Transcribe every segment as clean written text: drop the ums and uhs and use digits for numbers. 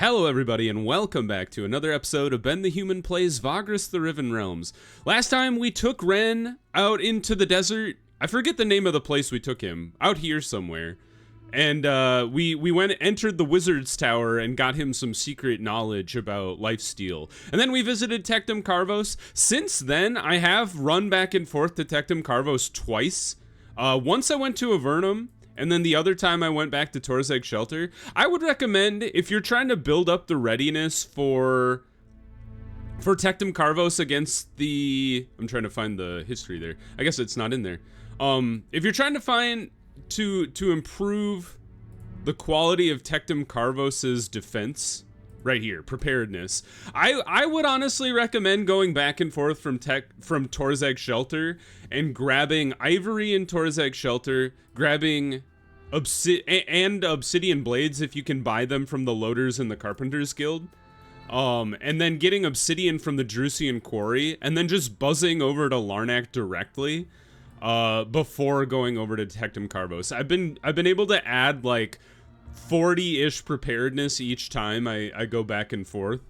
Hello everybody and welcome back to another episode of Ben the Human Plays Vagrus the Riven Realms. Last time we took Ren out into the desert. I forget the name of the place we took him. Out here somewhere. And we entered the Wizard's Tower and got him some secret knowledge about lifesteal. And then we visited Tectum Carvos. Since then, I have run back and forth to Tectum Carvos twice. Once I went to Avernum, and then the other time I went back to Torzeg Shelter. I would recommend, if you're trying to build up the readiness for Tectum Carvos against the... I'm trying to find the history there. I guess it's not in there. If you're trying to find... to improve the quality of Tectum Carvos's defense, right here, preparedness, I would honestly recommend going back and forth from Torzeg Shelter and grabbing Ivory in Torzeg Shelter, grabbing Obsidian Blades if you can buy them from the Loaders in the Carpenters Guild, and then getting Obsidian from the Drusian Quarry, and then just buzzing over to Larnak directly before going over to Tectum Carvos. I've been able to add like 40-ish preparedness each time I go back and forth.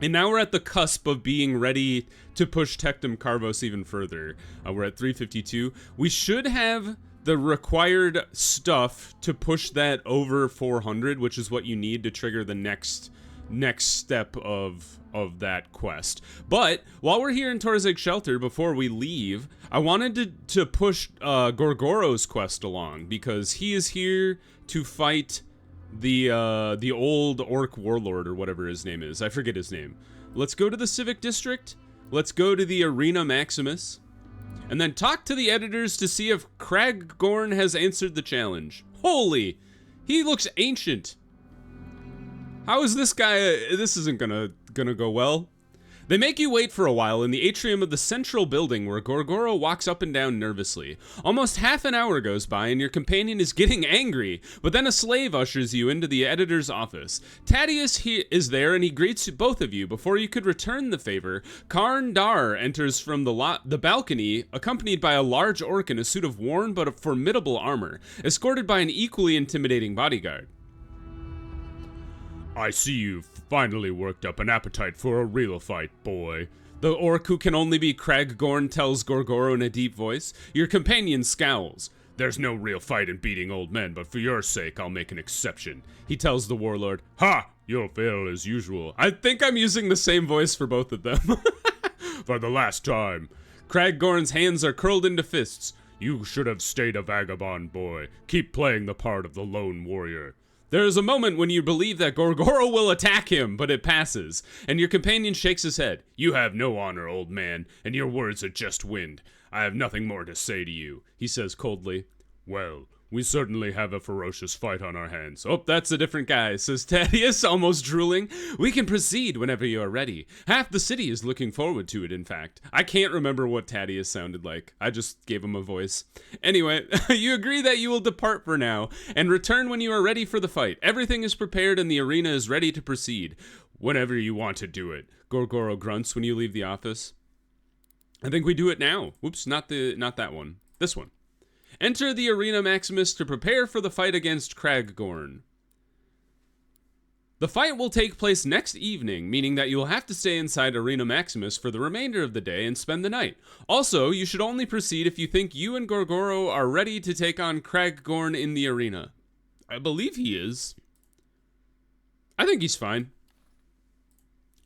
And now we're at the cusp of being ready to push Tectum Carvos even further. We're at 352. We should have the required stuff to push that over 400, which is what you need to trigger the next step of that quest. But while we're here in Torzeg Shelter, before we leave, I wanted to push Gorgoro's quest along, because he is here to fight the old orc warlord, or whatever his name is. I forget his name. Let's go to the Civic District. Let's go to the Arena Maximus, and then talk to the editors to see if Crag-Gorn has answered the challenge. Holy, he looks ancient. How is this guy? This isn't gonna go well. They make you wait for a while in the atrium of the central building, where Gorgoro walks up and down nervously. Almost half an hour goes by and your companion is getting angry, but then a slave ushers you into the editor's office. Tadius is there and he greets both of you. Before you could return the favor, Karn Dar enters from the balcony, accompanied by a large orc in a suit of worn but formidable armor, escorted by an equally intimidating bodyguard. I see you've finally worked up an appetite for a real fight, boy. The orc, who can only be Crag-Gorn, tells Gorgoro in a deep voice. Your companion scowls. There's no real fight in beating old men, but for your sake, I'll make an exception. He tells the warlord. Ha! You'll fail as usual. I think I'm using the same voice for both of them. For the last time. Crag-Gorn's hands are curled into fists. You should have stayed a vagabond, boy. Keep playing the part of the lone warrior. There is a moment when you believe that Gorgoro will attack him, but it passes, and your companion shakes his head. You have no honor, old man, and your words are just wind. I have nothing more to say to you, he says coldly. Well, we certainly have a ferocious fight on our hands. Oh, that's a different guy, says Tadius, almost drooling. We can proceed whenever you are ready. Half the city is looking forward to it, in fact. I can't remember what Tadius sounded like. I just gave him a voice. Anyway, you agree that you will depart for now, and return when you are ready for the fight. Everything is prepared and the arena is ready to proceed. Whenever you want to do it, Gorgoro grunts when you leave the office. I think we do it now. Whoops, not that one. This one. Enter the Arena Maximus to prepare for the fight against Crag-Gorn. The fight will take place next evening, meaning that you will have to stay inside Arena Maximus for the remainder of the day and spend the night. Also, you should only proceed if you think you and Gorgoro are ready to take on Crag-Gorn in the arena. I believe he is. I think he's fine.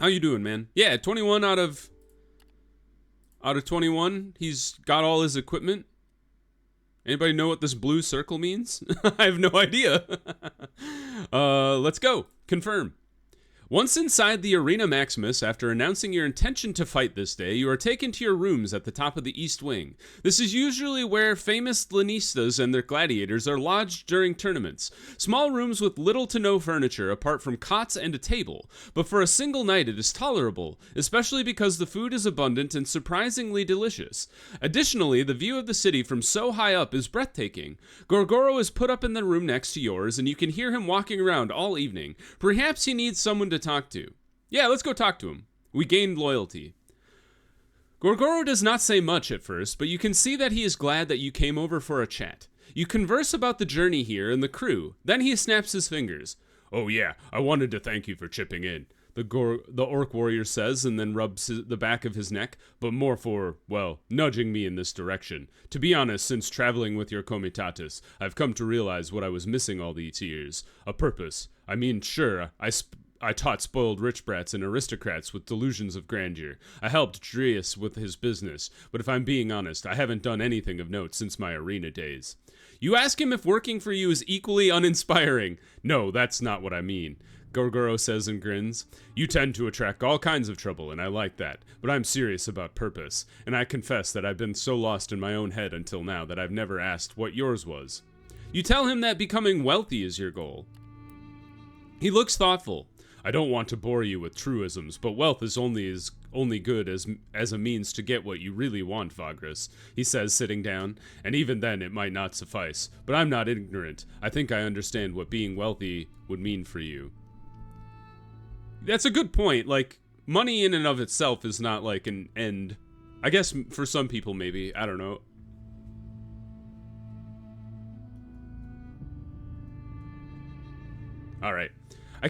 How you doing, man? Yeah, 21 out of 21. He's got all his equipment. Anybody know what this blue circle means? I have no idea. Let's go. Confirm. Once inside the Arena Maximus, after announcing your intention to fight this day, you are taken to your rooms at the top of the East Wing. This is usually where famous Lanistas and their gladiators are lodged during tournaments. Small rooms with little to no furniture apart from cots and a table, but for a single night it is tolerable, especially because the food is abundant and surprisingly delicious. Additionally, the view of the city from so high up is breathtaking. Gorgoro is put up in the room next to yours, and you can hear him walking around all evening. Perhaps he needs someone to talk to. Yeah, let's go talk to him. We gained loyalty. Gorgoro does not say much at first, but you can see that he is glad that you came over for a chat. You converse about the journey here and the crew. Then he snaps his fingers. Oh yeah, I wanted to thank you for chipping in, The orc warrior says, and then rubs the back of his neck. but more for, well, nudging me in this direction. To be honest, since traveling with your comitatus, I've come to realize what I was missing all these years. A purpose. I mean, sure, I taught spoiled rich brats and aristocrats with delusions of grandeur. I helped Dreus with his business, but if I'm being honest, I haven't done anything of note since my arena days. You ask him if working for you is equally uninspiring. No, that's not what I mean, Gorgoro says and grins. You tend to attract all kinds of trouble, and I like that, but I'm serious about purpose, and I confess that I've been so lost in my own head until now that I've never asked what yours was. You tell him that becoming wealthy is your goal. He looks thoughtful. I don't want to bore you with truisms, but wealth is only good as a means to get what you really want, Vagrus, he says, sitting down, and even then it might not suffice. But I'm not ignorant. I think I understand what being wealthy would mean for you. That's a good point. Like, money in and of itself is not like an end. I guess for some people maybe, I don't know. All right. You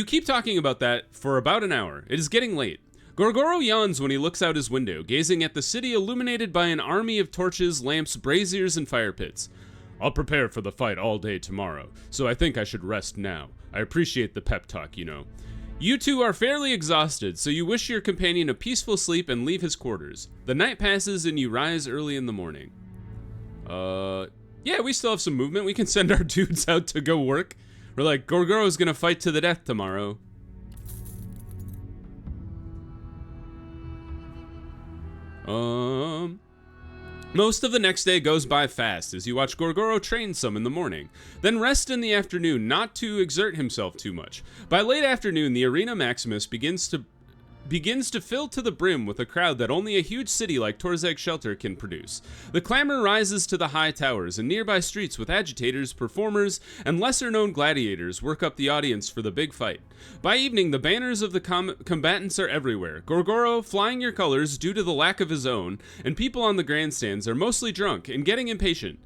keep talking about that for about an hour. It is getting late. Gorgoro yawns when he looks out his window, gazing at the city illuminated by an army of torches, lamps, braziers, and fire pits. I'll prepare for the fight all day tomorrow, so I think I should rest now. I appreciate the pep talk, you know. You two are fairly exhausted, so you wish your companion a peaceful sleep and leave his quarters. The night passes and you rise early in the morning. Yeah, we still have some movement. We can send our dudes out to go work. We're like, Gorgoro's gonna fight to the death tomorrow. Most of the next day goes by fast as you watch Gorgoro train some in the morning, then rest in the afternoon not to exert himself too much. By late afternoon, the Arena Maximus begins to fill to the brim with a crowd that only a huge city like Torzeg Shelter can produce. The clamor rises to the high towers, and nearby streets with agitators, performers, and lesser-known gladiators work up the audience for the big fight. By evening, the banners of the combatants are everywhere. Gorgoro, flying your colors due to the lack of his own, and people on the grandstands are mostly drunk and getting impatient.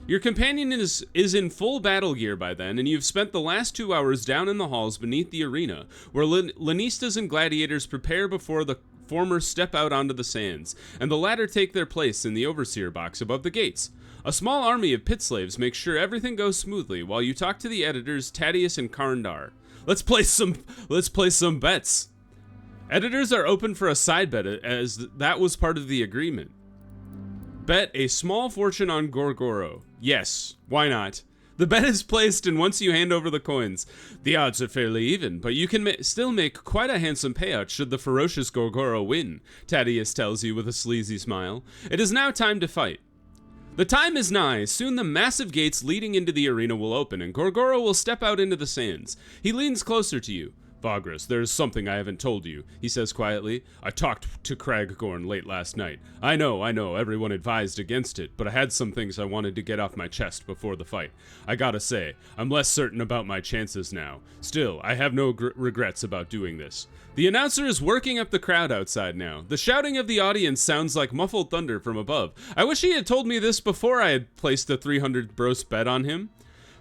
Your companion is in full battle gear by then, and you've spent the last 2 hours down in the halls beneath the arena, where Lanistas and gladiators prepare before the former step out onto the sands, and the latter take their place in the overseer box above the gates. A small army of pit slaves makes sure everything goes smoothly, while you talk to the editors Tadius and Karndar. Let's play some bets. Editors are open for a side bet, as that was part of the agreement. Bet a small fortune on Gorgoro. Yes, why not? The bet is placed, and once you hand over the coins, the odds are fairly even, but you can still make quite a handsome payout should the ferocious Gorgoro win, Tadius tells you with a sleazy smile. It is now time to fight. The time is nigh. Soon the massive gates leading into the arena will open, and Gorgoro will step out into the sands. He leans closer to you. Vagrus, there's something I haven't told you, he says quietly. I talked to Cragorn late last night. I know, everyone advised against it, but I had some things I wanted to get off my chest before the fight. I gotta say, I'm less certain about my chances now. Still, I have no regrets about doing this. The announcer is working up the crowd outside now. The shouting of the audience sounds like muffled thunder from above. I wish he had told me this before I had placed a 300 gross bet on him.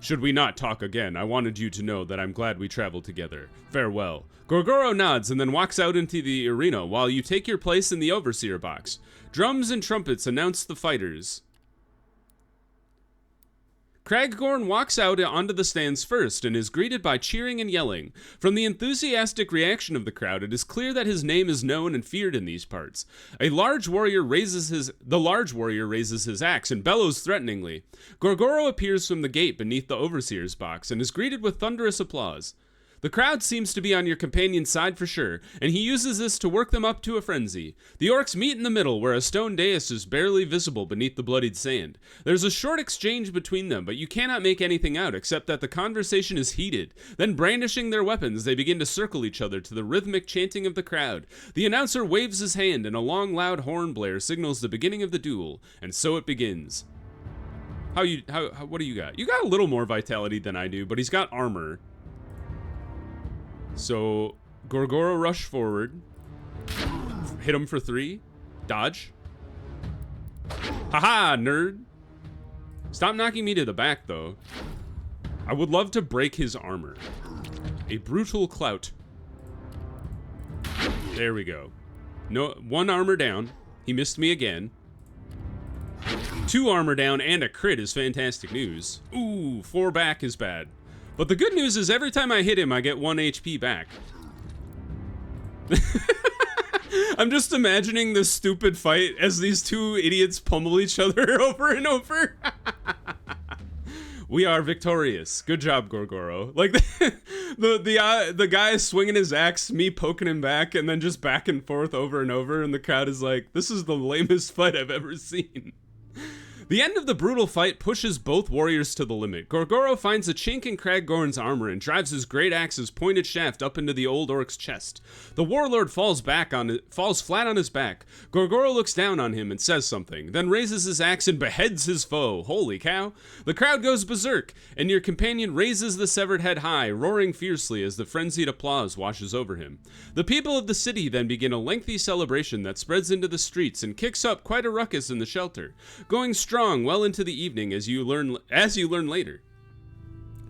Should we not talk again, I wanted you to know that I'm glad we traveled together. Farewell. Gorgoro nods and then walks out into the arena while you take your place in the overseer box. Drums and trumpets announce the fighters. Cragorn walks out onto the stands first and is greeted by cheering and yelling. From the enthusiastic reaction of the crowd, it is clear that his name is known and feared in these parts. The large warrior raises his axe and bellows threateningly. Gorgoro appears from the gate beneath the overseer's box and is greeted with thunderous applause. The crowd seems to be on your companion's side for sure, and he uses this to work them up to a frenzy. The orcs meet in the middle, where a stone dais is barely visible beneath the bloodied sand. There's a short exchange between them, but you cannot make anything out except that the conversation is heated. Then, brandishing their weapons, they begin to circle each other to the rhythmic chanting of the crowd. The announcer waves his hand, and a long, loud horn blare signals the beginning of the duel, and so it begins. What do you got? You got a little more vitality than I do, but he's got armor. So, Gorgoro rush forward. Hit him for 3. Dodge. Haha, nerd. Stop knocking me to the back, though. I would love to break his armor. A brutal clout. There we go. No, 1 armor down. He missed me again. 2 armor down and a crit is fantastic news. Ooh, 4 back is bad. But the good news is every time I hit him, I get 1 HP back. I'm just imagining this stupid fight as these 2 idiots pummel each other over and over. We are victorious. Good job, Gorgoro. Like, the guy swinging his axe, me poking him back, and then just back and forth over and over, and the crowd is like, this is the lamest fight I've ever seen. The end of the brutal fight pushes both warriors to the limit. Gorgoro finds a chink in Kraggorn's armor and drives his great axe's pointed shaft up into the old orc's chest. The warlord falls flat on his back. Gorgoro looks down on him and says something, then raises his axe and beheads his foe. Holy cow. The crowd goes berserk, and your companion raises the severed head high, roaring fiercely as the frenzied applause washes over him. The people of the city then begin a lengthy celebration that spreads into the streets and kicks up quite a ruckus in the shelter, going strong well into the evening as you learn later.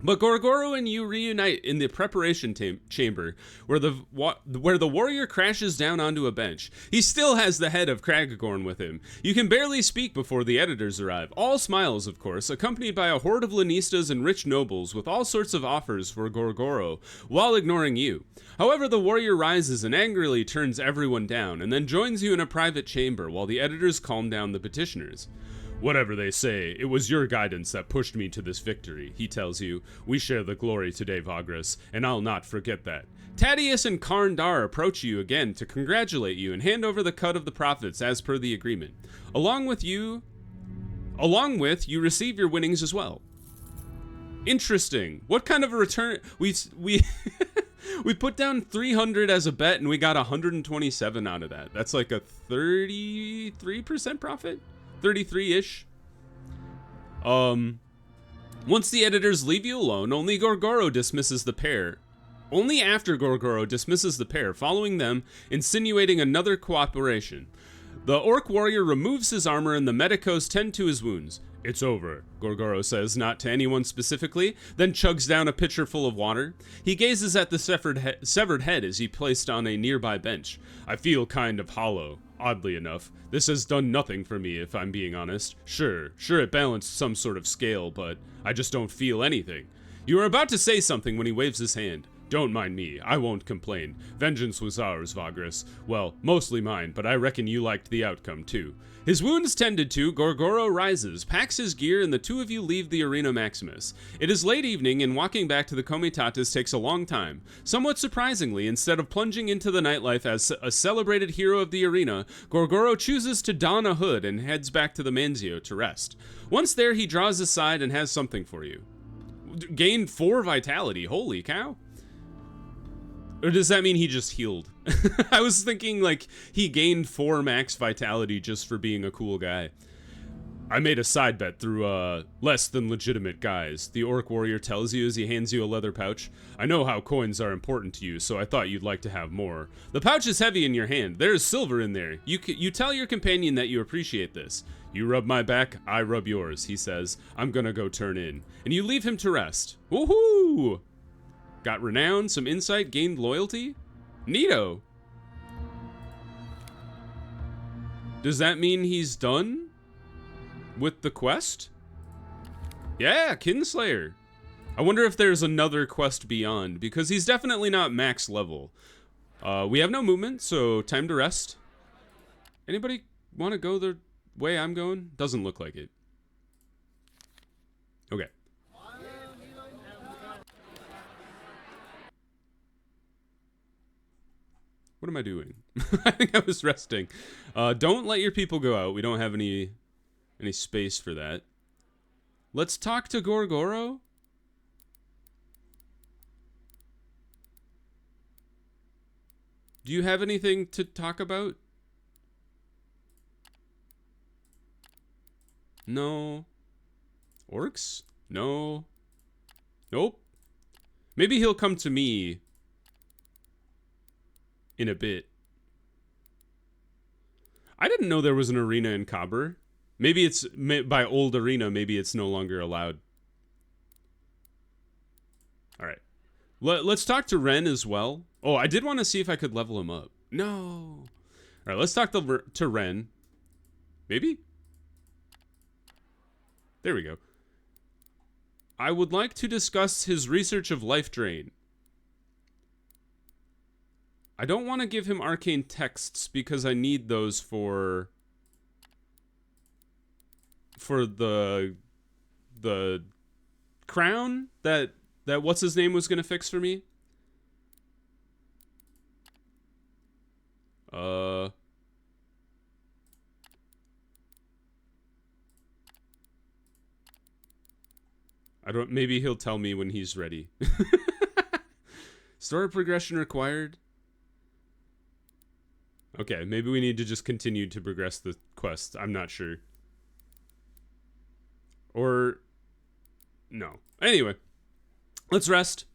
But Gorgoro and you reunite in the preparation chamber, where the warrior crashes down onto a bench. He still has the head of Kraggorn with him. You can barely speak before the editors arrive. All smiles, of course, accompanied by a horde of Lanistas and rich nobles with all sorts of offers for Gorgoro, while ignoring you. However, the warrior rises and angrily turns everyone down, and then joins you in a private chamber while the editors calm down the petitioners. Whatever they say, it was your guidance that pushed me to this victory, he tells you. We share the glory today, Vagrus, and I'll not forget that. Tadius and Karn Dar approach you again to congratulate you and hand over the cut of the profits as per the agreement. Along with, you receive your winnings as well. Interesting. What kind of a return? We we put down 300 as a bet and we got 127 out of that. That's like a 33% profit? 33-ish. Once the editors leave you alone, only after Gorgoro dismisses the pair, following them, insinuating another cooperation. The orc warrior removes his armor and the medicos tend to his wounds. It's over, Gorgoro says, not to anyone specifically, then chugs down a pitcher full of water. He gazes at the severed head as he placed on a nearby bench. I feel kind of hollow, oddly enough. This has done nothing for me, if I'm being honest. Sure, it balanced some sort of scale, but I just don't feel anything. You are about to say something when he waves his hand. Don't mind me, I won't complain. Vengeance was ours, Vagrus. Well, mostly mine, but I reckon you liked the outcome too. His wounds tended to, Gorgoro rises, packs his gear, and the two of you leave the Arena Maximus. It is late evening, and walking back to the Comitatus takes a long time. Somewhat surprisingly, instead of plunging into the nightlife as a celebrated hero of the arena, Gorgoro chooses to don a hood and heads back to the Manzio to rest. Once there, he draws aside and has something for you. Gained 4 vitality, holy cow. Or does that mean he just healed? I was thinking like he gained 4 max vitality just for being a cool guy. I made a side bet through less than legitimate guys, the orc warrior tells you as he hands you a leather pouch. I know how coins are important to you, so I thought you'd like to have more. The pouch is heavy in your hand. There is silver in there. You tell your companion that you appreciate this. You rub my back, I rub yours, he says. I'm gonna go turn in. And you leave him to rest. Woohoo! Got renown, some insight, gained loyalty? Neato. Does that mean he's done with the quest? Yeah, Kinslayer. I wonder if there's another quest beyond, because he's definitely not max level. We have no movement, so time to rest. Anybody want to go the way I'm going? Doesn't look like it. Okay. What am I doing? I think I was resting. Don't let your people go out. We don't have any space for that. Let's talk to Gorgoro. Do you have anything to talk about? No. Orcs? No. Nope. Maybe he'll come to me in a bit. I didn't know there was an arena in Kabur. Maybe it's by old arena, maybe it's no longer allowed. Let's talk to Ren as well. Oh, I did want to see if I could level him up. No. All right, let's talk to Ren. Maybe? There we go. I would like to discuss his research of life drain. I don't want to give him arcane texts because I need those for the crown that what's his name was gonna fix for me. I don't. Maybe he'll tell me when he's ready. Story progression required. Okay, maybe we need to just continue to progress the quest. I'm not sure. Or no. Anyway, let's rest.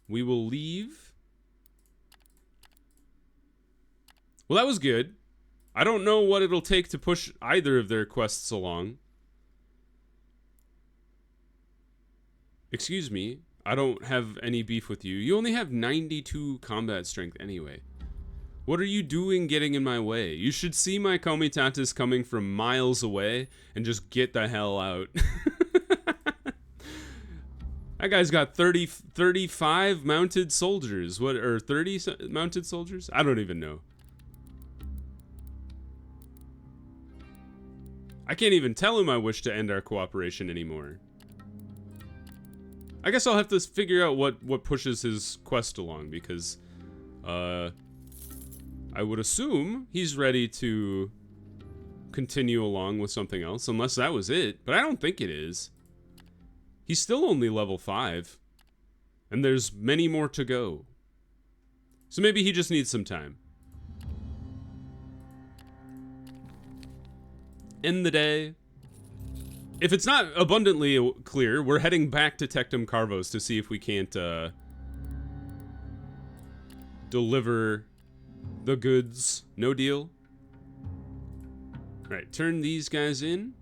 We will leave. Well, that was good. I don't know what it'll take to push either of their quests along. Excuse me, I don't have any beef with you. You only have 92 combat strength anyway. What are you doing getting in my way? You should see my comitatus coming from miles away and just get the hell out. That guy's got 35 mounted soldiers. What, or 30 mounted soldiers? I don't even know. I can't even tell him I wish to end our cooperation anymore. I guess I'll have to figure out what pushes his quest along, because I would assume he's ready to continue along with something else, unless that was it, but I don't think it is. He's still only level 5, and there's many more to go. So maybe he just needs some time. End the day. If it's not abundantly clear, we're heading back to Tectum Carvos to see if we can't deliver the goods. No deal. Alright, turn these guys in.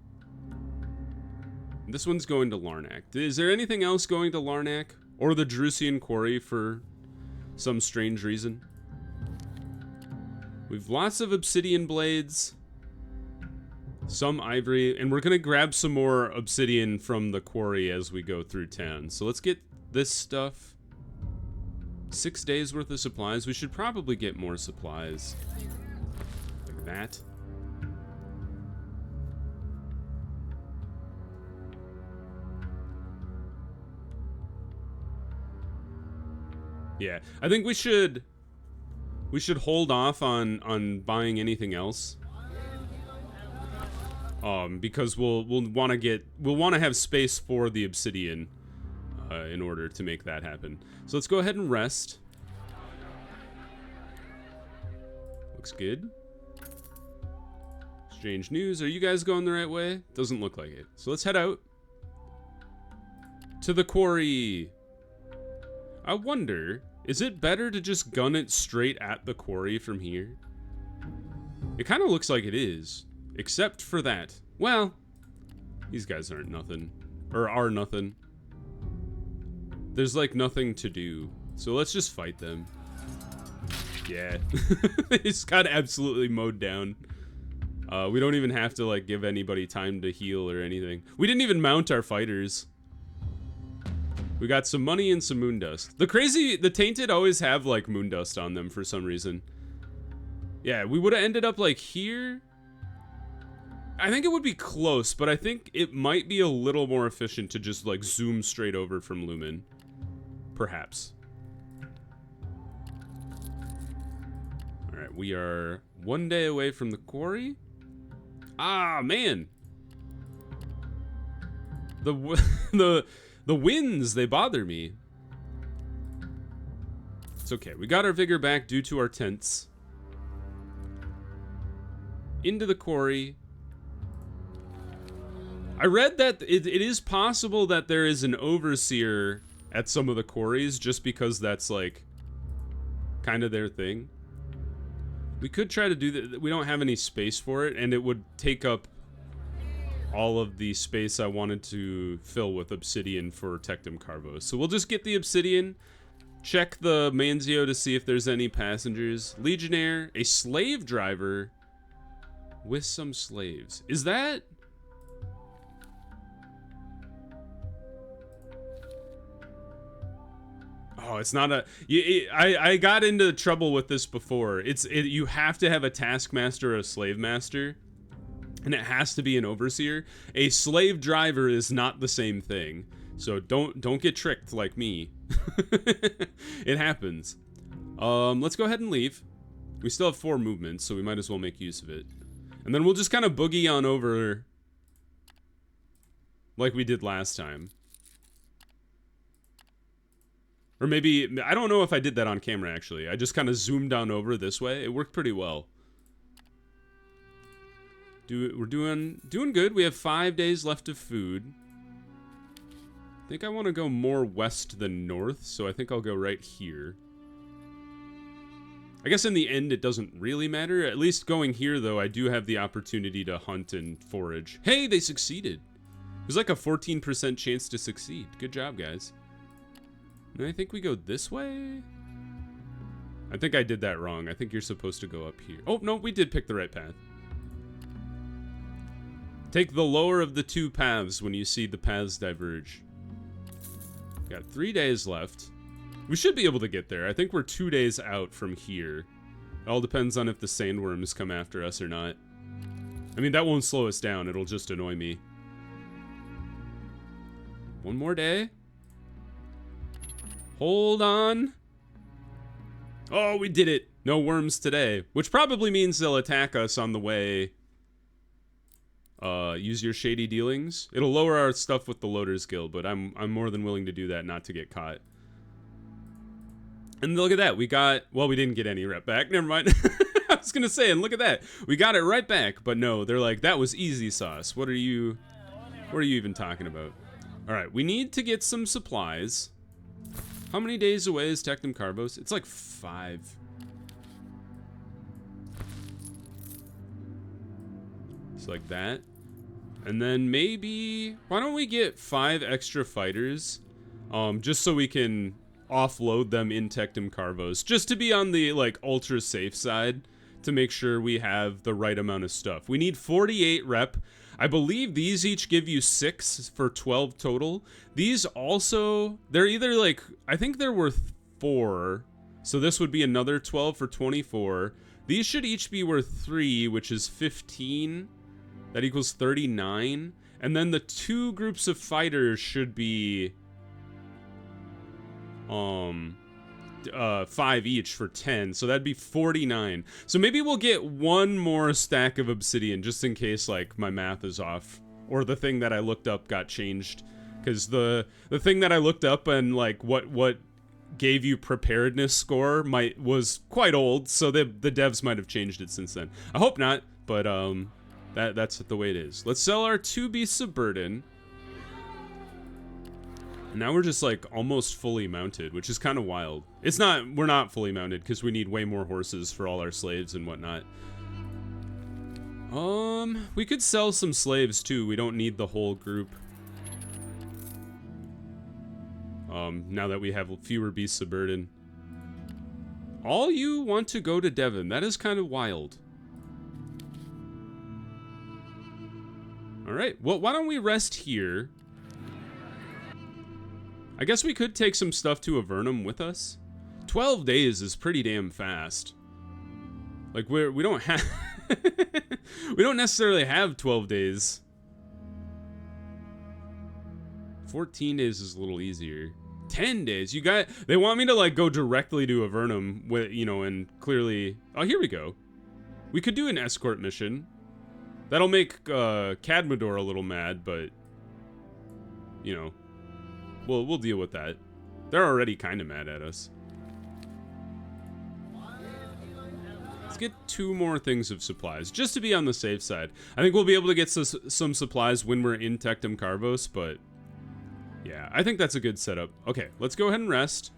This one's going to Larnak. Is there anything else going to Larnak? Or the Drusian Quarry for some strange reason? We've lots of obsidian blades. Some ivory, and we're gonna grab some more obsidian from the quarry as we go through town. So let's get this stuff. 6 days worth of supplies. We should probably get more supplies. Like that. Yeah, I think we should hold off on buying anything else. Because we'll want to have space for the obsidian in order to make that happen. So let's go ahead and rest. Looks good. Strange news. Are you guys going the right way? Doesn't look like it. So let's head out to the quarry. I wonder, is it better to just gun it straight at the quarry from here? It kind of looks like it is. Except for that. Well, these guys aren't nothing. Or are nothing. There's like nothing to do. So let's just fight them. Yeah. It's got absolutely mowed down. We don't even have to like give anybody time to heal or anything. We didn't even mount our fighters. We got some money and some moon dust. The Tainted always have like moon dust on them for some reason. Yeah, we would have ended up like here. I think it would be close, but I think it might be a little more efficient to just like zoom straight over from Lumen. Perhaps. Alright, we are 1 day away from the quarry. Ah, man. The winds, they bother me. It's okay. We got our vigor back due to our tents. Into the quarry. I read that it is possible that there is an overseer at some of the quarries just because that's like kind of their thing. We could try to do that. We don't have any space for it, and it would take up all of the space I wanted to fill with obsidian for Tectum Carvos. So we'll just get the obsidian, check the Manzio to see if there's any passengers. Legionnaire, a slave driver with some slaves. Is that... Oh, it's not a... I got into trouble with this before. You have to have a taskmaster or a slave master, and it has to be an overseer. A slave driver is not the same thing, so don't get tricked like me. It happens. Let's go ahead and leave. We still have 4 movements, so we might as well make use of it. And then we'll just kind of boogie on over like we did last time. Or maybe, I don't know if I did that on camera, actually. I just kind of zoomed on over this way. It worked pretty well. We're doing good. We have 5 days left of food. I think I want to go more west than north, so I think I'll go right here. I guess in the end, it doesn't really matter. At least going here, though, I do have the opportunity to hunt and forage. Hey, they succeeded. There's like a 14% chance to succeed. Good job, guys. And I think we go this way? I think I did that wrong. I think you're supposed to go up here. Oh, no, we did pick the right path. Take the lower of the 2 paths when you see the paths diverge. Got 3 days left. We should be able to get there. I think we're 2 days out from here. It all depends on if the sandworms come after us or not. I mean, that won't slow us down. It'll just annoy me. 1 more day. Hold on. Oh, we did it. No worms today. Which probably means they'll attack us on the way. Use your shady dealings. It'll lower our stuff with the Loader's Guild, but I'm more than willing to do that not to get caught. And look at that. We got... Well, we didn't get any rep back. Never mind. I was going to say, and look at that. We got it right back. But no, they're like, that was easy sauce. What are you even talking about? All right, we need to get some supplies. How many days away is Tectum Carvos? It's like 5. It's like that. And then maybe... Why don't we get 5 extra fighters? Just so we can offload them in Tectum Carvos. Just to be on the, like, ultra safe side. To make sure we have the right amount of stuff. We need 48 rep. I believe these each give you 6 for 12 total. These also, they're either like, I think they're worth 4. So this would be another 12 for 24. These should each be worth 3, which is 15. That equals 39. And then the 2 groups of fighters should be 5 each for 10, so that'd be 49. So maybe we'll get 1 more stack of obsidian just in case, like, my math is off, or the thing that I looked up got changed, because the thing that I looked up and like what gave you preparedness score was quite old, so the devs might have changed it since then. I hope not, but that's the way it is. Let's sell our 2 beasts of burden. Now we're just like almost fully mounted, which is kind of wild. We're not fully mounted because we need way more horses for all our slaves and whatnot. We could sell some slaves too. We don't need the whole group. Now that we have fewer beasts of burden. All you want to go to Devon. That is kind of wild. All right, well, why don't we rest here? I guess we could take some stuff to Avernum with us. 12 days is pretty damn fast. Like, we don't have... we don't necessarily have 12 days. 14 days is a little easier. 10 days. They want me to, like, go directly to Avernum, with, you know, and clearly... Oh, here we go. We could do an escort mission. That'll make Cadmador a little mad, but... You know... We'll deal with that. They're already kind of mad at us. Let's get 2 more things of supplies, just to be on the safe side. I think we'll be able to get some supplies when we're in Tectum Carvos, but... Yeah, I think that's a good setup. Okay, let's go ahead and rest.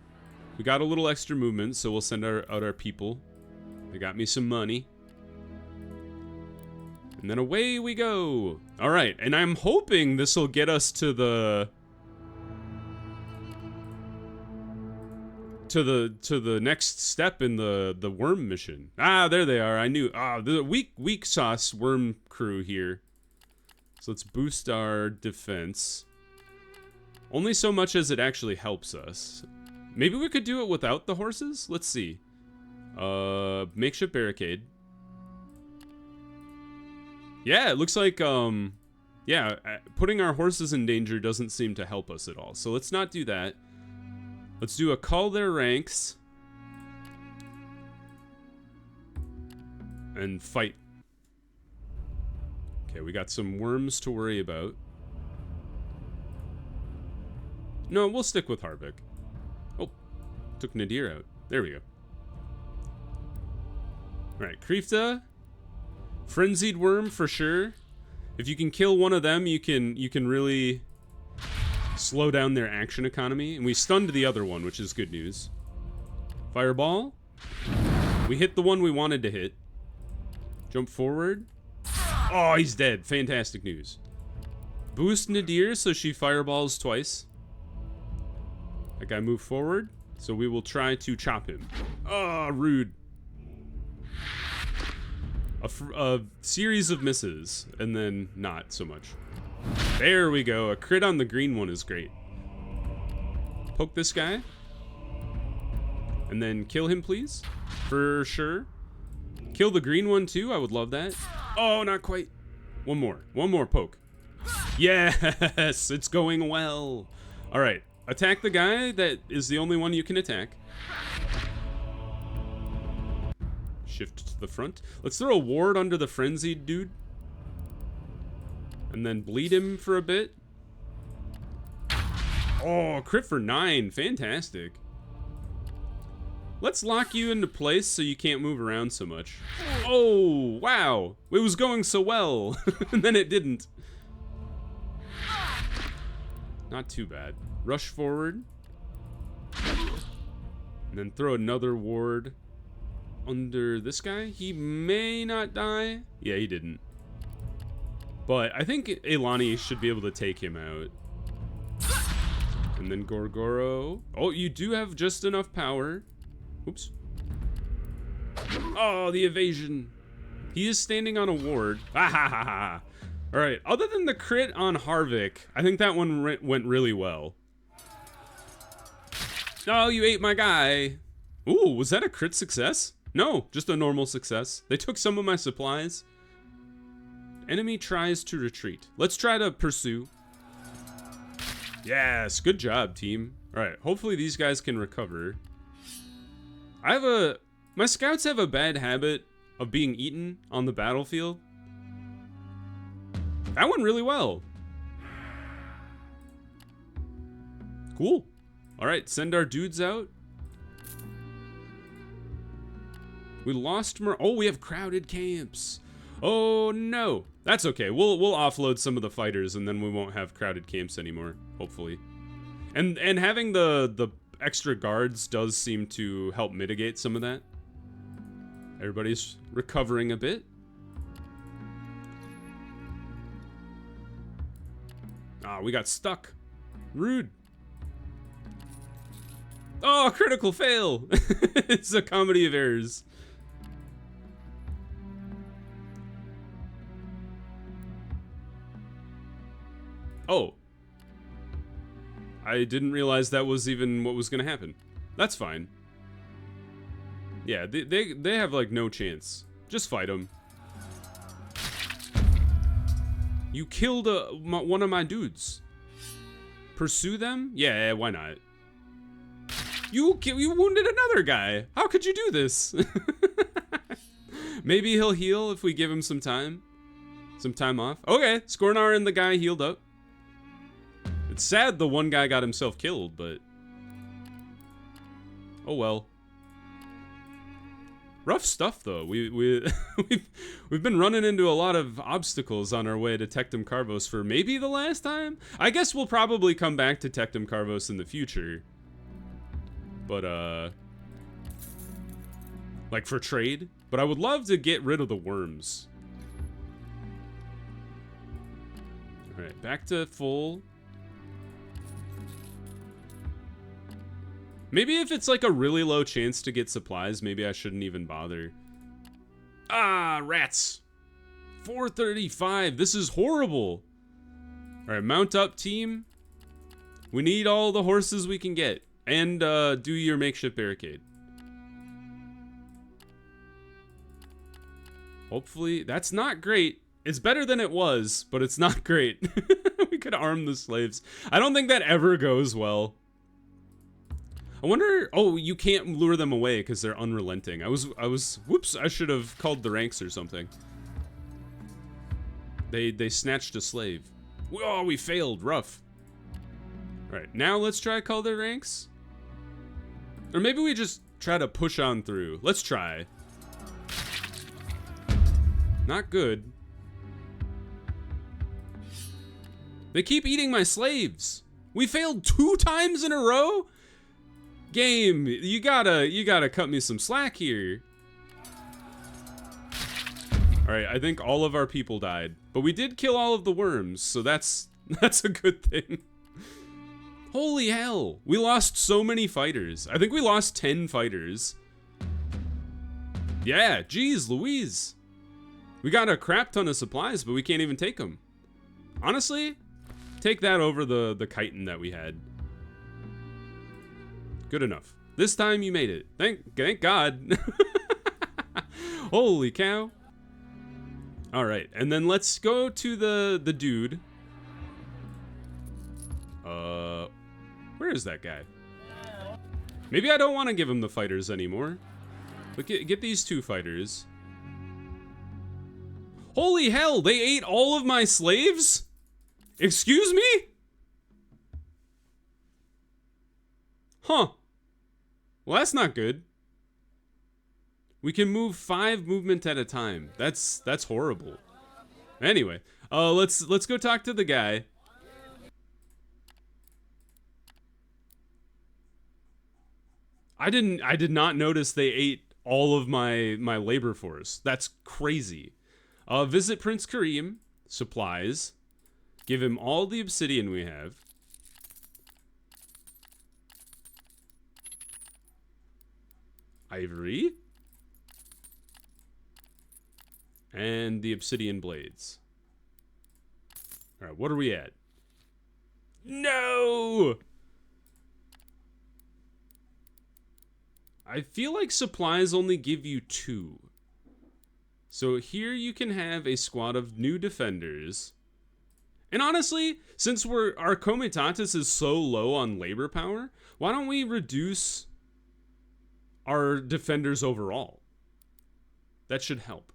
We got a little extra movement, so we'll send out our people. They got me some money. And then away we go. All right, and I'm hoping this will get us to the next step in the worm mission. Ah, there they are. I knew. Ah, the weak sauce worm crew here. So let's boost our defense. Only so much as it actually helps us. Maybe we could do it without the horses? Let's see. Makeshift barricade. Yeah, it looks like, yeah, putting our horses in danger doesn't seem to help us at all. So let's not do that. Let's do a call their ranks. And fight. Okay, we got some worms to worry about. No, we'll stick with Harvick. Oh, took Nadir out. There we go. Alright, Kreefta. Frenzied Worm for sure. If you can kill one of them, you can really slow down their action economy. And we stunned the other one, which is good news. Fireball. We hit the one we wanted to hit. Jump forward. Oh, he's dead. Fantastic news. Boost Nadir so she fireballs twice. That guy moved forward, so we will try to chop him. Oh, rude. A series of misses, and then not so much. There we go. A crit on the green one is great. Poke this guy. And then kill him, please. For sure. Kill the green one, too. I would love that. Oh, not quite. One more. One more poke. Yes! It's going well. All right. Attack the guy that is the only one you can attack. Shift to the front. Let's throw a ward under the frenzied dude. And then bleed him for a bit. Oh, crit for 9. Fantastic. Let's lock you into place so you can't move around so much. Oh, wow. It was going so well. And then it didn't. Not too bad. Rush forward. And then throw another ward under this guy. He may not die. Yeah, he didn't. But I think Eilani should be able to take him out. And then Gorgoro. Oh, you do have just enough power. Oops. Oh, the evasion. He is standing on a ward. Ah, ha, ha, ha. All right. Other than the crit on Harvick, I think that one went really well. Oh, you ate my guy. Ooh, was that a crit success? No, just a normal success. They took some of my supplies. Enemy tries to retreat. Let's try to pursue. Yes, good job, team. All right, hopefully these guys can recover. My scouts have a bad habit of being eaten on the battlefield. That went really well. Cool. All right, send our dudes out. We lost oh, we have crowded camps. Oh no, that's okay. We'll offload some of the fighters, and then we won't have crowded camps anymore. Hopefully, and having the extra guards does seem to help mitigate some of that. Everybody's recovering a bit. Ah, we got stuck. Rude. Oh, critical fail. It's a comedy of errors. Oh. I didn't realize that was even what was going to happen. That's fine. Yeah, they have, like, no chance. Just fight them. You killed one of my dudes. Pursue them? Yeah, why not? You wounded another guy. How could you do this? Maybe he'll heal if we give him some time. Some time off. Okay, Skornar and the guy healed up. It's sad the one guy got himself killed, but... oh well. Rough stuff, though. We've been running into a lot of obstacles on our way to Tectum Carvos for maybe the last time? I guess we'll probably come back to Tectum Carvos in the future. But, like for trade. But I would love to get rid of the worms. Alright, back to full. Maybe if it's like a really low chance to get supplies, maybe I shouldn't even bother. Ah, rats. 435. This is horrible. Alright, mount up, team. We need all the horses we can get. And do your makeshift barricade. Hopefully, that's not great. It's better than it was, but it's not great. We could arm the slaves. I don't think that ever goes well. I wonder, oh, you can't lure them away because they're unrelenting. Whoops, I should have called the ranks or something. They snatched a slave. Oh, we failed, rough. All right, now let's try call their ranks. Or maybe we just try to push on through. Let's try. Not good. They keep eating my slaves. We failed 2 times in a row? Game, you gotta cut me some slack here. Alright, I think all of our people died. But we did kill all of the worms, so that's a good thing. Holy hell, we lost so many fighters. I think we lost 10 fighters. Yeah, geez Louise. We got a crap ton of supplies, but we can't even take them. Honestly, take that over the chitin that we had. Good enough. This time you made it. Thank God. Holy cow. All right, and then let's go to the dude. Where is that guy? Maybe I don't want to give him the fighters anymore. But get these 2 fighters. Holy hell, they ate all of my slaves? Excuse me? Huh. Well, that's not good. We can move 5 movement at a time. That's horrible. Anyway, let's go talk to the guy. I did not notice they ate all of my labor force. That's crazy. Visit Prince Kareem. Supplies. Give him all the obsidian we have. Ivory. And the obsidian blades. Alright, what are we at? No! I feel like supplies only give you 2. So here you can have a squad of new defenders. And honestly, since our Comitatus is so low on labor power, why don't we reduce our defenders overall? That should help.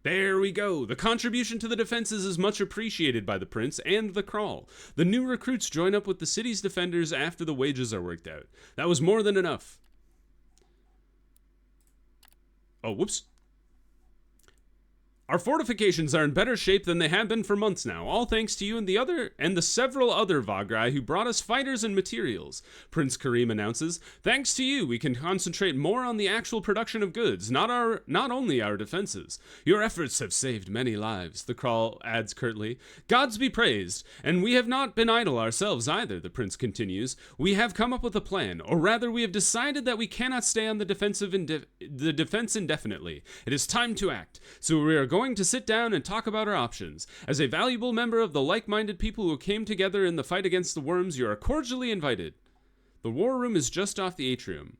There we go. The contribution to the defenses is much appreciated by the prince and the crawl. The new recruits join up with the city's defenders after the wages are worked out. That was more than enough. Oh, whoops. Our fortifications are in better shape than they have been for months now, all thanks to you and the several other Vagrai who brought us fighters and materials. Prince Kareem announces, thanks to you, we can concentrate more on the actual production of goods, not only our defenses. Your efforts have saved many lives, the Crawl adds curtly. Gods be praised, and we have not been idle ourselves either, the prince continues. We have come up with a plan, or rather we have decided that we cannot stay on the defense indefinitely. It is time to act, so we are going to sit down and talk about our options. As a valuable member of the like-minded people who came together in the fight against the worms, you are cordially invited. The war room is just off the atrium.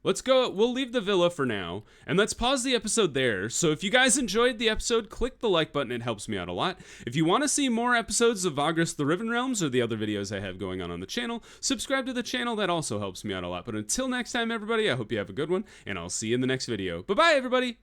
Let's go. We'll leave the villa for now, and let's pause the episode there. So if you guys enjoyed the episode, click the like button. It helps me out a lot. If you want to see more episodes of Vagrus the Riven Realms or the other videos I have going on the channel, subscribe to the channel. That also helps me out a lot. But until next time, everybody, I hope you have a good one, and I'll see you in the next video. Bye-bye, everybody!